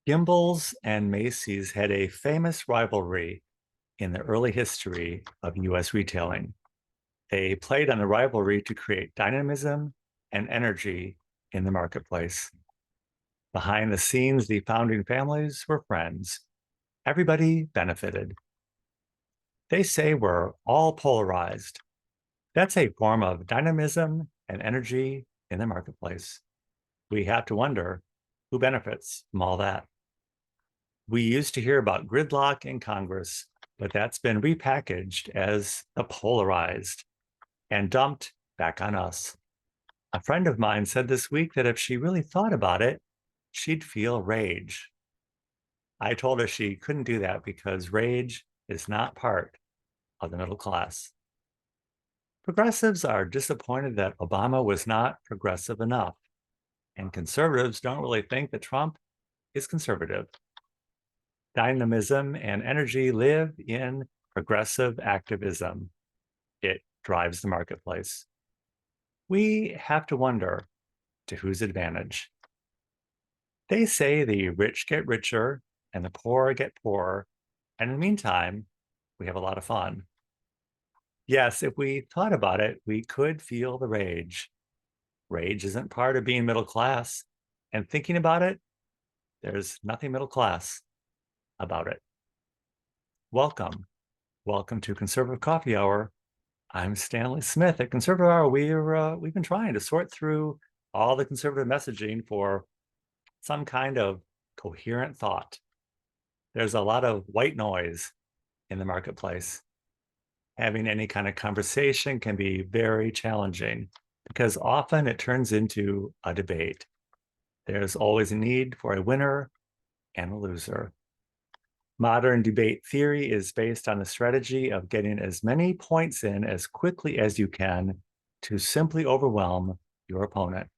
Gimbel's and Macy's had a famous rivalry in the early history of US retailing. They played on the rivalry to create dynamism and energy in the marketplace. Behind the scenes, the founding families were friends. Everybody benefited. They say we're all polarized. That's a form of dynamism and energy in the marketplace. We have to wonder who benefits from all that. We used to hear about gridlock in Congress, but that's been repackaged as the polarized and dumped back on us. A friend of mine said this week that if she really thought about it, she'd feel rage. I told her she couldn't do that because rage is not part of the middle class. Progressives are disappointed that Obama was not progressive enough, and conservatives don't really think that Trump is conservative. Dynamism and energy live in progressive activism. It drives the marketplace. We have to wonder to whose advantage. They say the rich get richer and the poor get poorer. And in the meantime, we have a lot of fun. Yes, if we thought about it, we could feel the rage. Rage isn't part of being middle class. And thinking about it, there's nothing middle class about it. Welcome. Welcome to Conservative Coffee Hour. I'm Stanley Smith. At Conservative Hour, we've been trying to sort through all the conservative messaging for some kind of coherent thought. There's a lot of white noise in the marketplace. Having any kind of conversation can be very challenging because often it turns into a debate. There's always a need for a winner and a loser. Modern debate theory is based on the strategy of getting as many points in as quickly as you can to simply overwhelm your opponent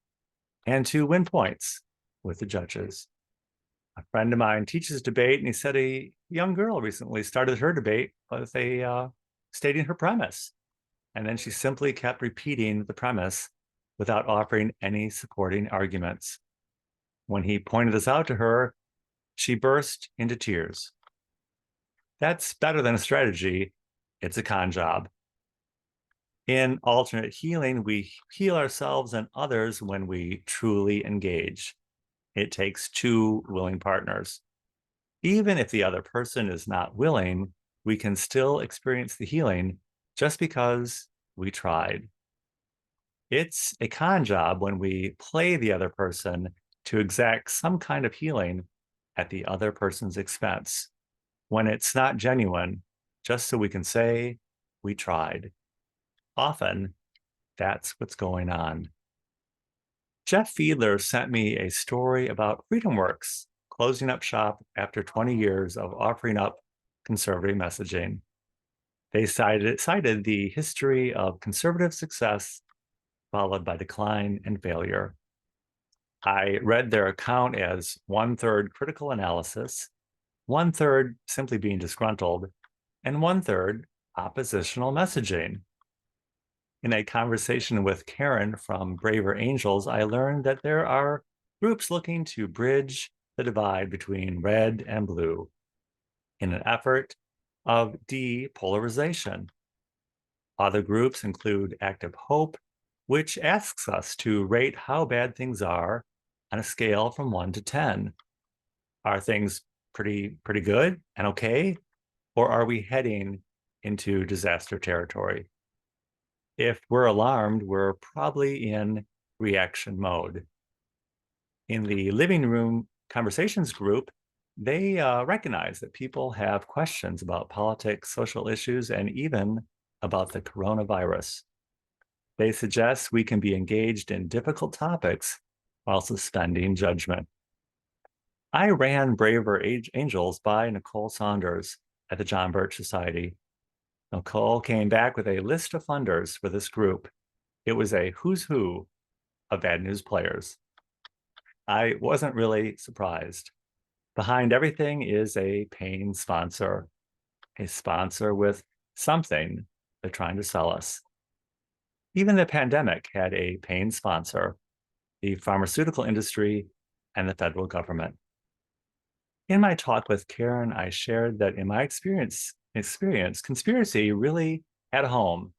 and to win points with the judges. A friend of mine teaches debate, and he said a young girl recently started her debate with stating her premise. And then she simply kept repeating the premise without offering any supporting arguments. When he pointed this out to her, she burst into tears. That's better than a strategy. It's a con job. In alternate healing, we heal ourselves and others when we truly engage. It takes two willing partners. Even if the other person is not willing, we can still experience the healing just because we tried. It's a con job when we play the other person to exact some kind of healing at the other person's expense, when it's not genuine, just so we can say we tried. Often, that's what's going on. Jeff Fiedler sent me a story about FreedomWorks closing up shop after 20 years of offering up conservative messaging. They cited the history of conservative success followed by decline and failure. I read their account as 1/3 critical analysis, 1/3 simply being disgruntled, and 1/3 oppositional messaging. In a conversation with Karen from Braver Angels, I learned that there are groups looking to bridge the divide between red and blue in an effort of depolarization. Other groups include Active Hope, which asks us to rate how bad things are on a scale from 1 to 10. Are things pretty good and okay? Or are we heading into disaster territory? If we're alarmed, we're probably in reaction mode. In the living room conversations group, they recognize that people have questions about politics, social issues, and even about the coronavirus. They suggest we can be engaged in difficult topics while suspending judgment. I ran Braver Angels by Nicole Saunders at the John Birch Society. Nicole came back with a list of funders for this group. It was a who's who of bad news players. I wasn't really surprised. Behind everything is a paying sponsor, a sponsor with something they're trying to sell us. Even the pandemic had a paying sponsor, the pharmaceutical industry and the federal government. In my talk with Karen, I shared that in my experience, conspiracy really had a home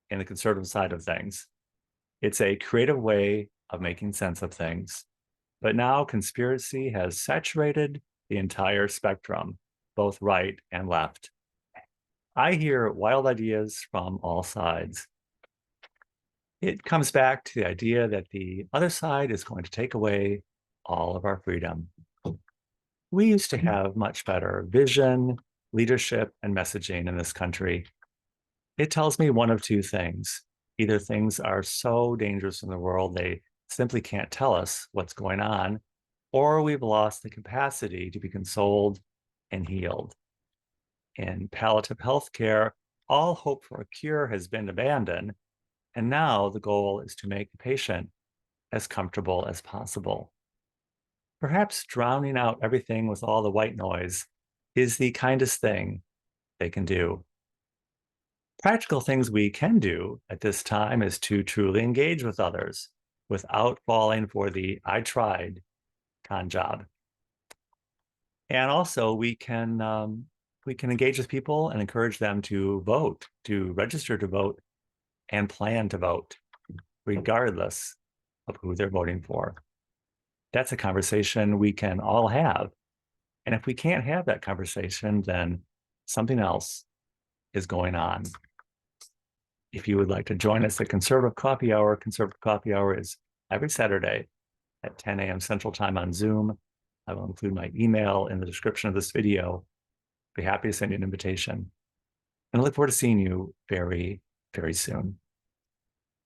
in the conservative side of things. It's a creative way of making sense of things. But now conspiracy has saturated the entire spectrum, both right and left. I hear wild ideas from all sides. It comes back to the idea that the other side is going to take away all of our freedom. We used to have much better vision, leadership, and messaging in this country. It tells me one of two things. Either things are so dangerous in the world, they simply can't tell us what's going on, or we've lost the capacity to be consoled and healed. In palliative healthcare, all hope for a cure has been abandoned, and now the goal is to make the patient as comfortable as possible. Perhaps drowning out everything with all the white noise is the kindest thing they can do. Practical things we can do at this time is to truly engage with others without falling for the I tried con job. And also we can engage with people and encourage them to vote, to register to vote, and plan to vote, regardless of who they're voting for. That's a conversation we can all have. And if we can't have that conversation, then something else is going on. If you would like to join us at Conservative Coffee Hour is every Saturday at 10 a.m. Central Time on Zoom. I will include my email in the description of this video. Be happy to send you an invitation. And I look forward to seeing you very, very soon.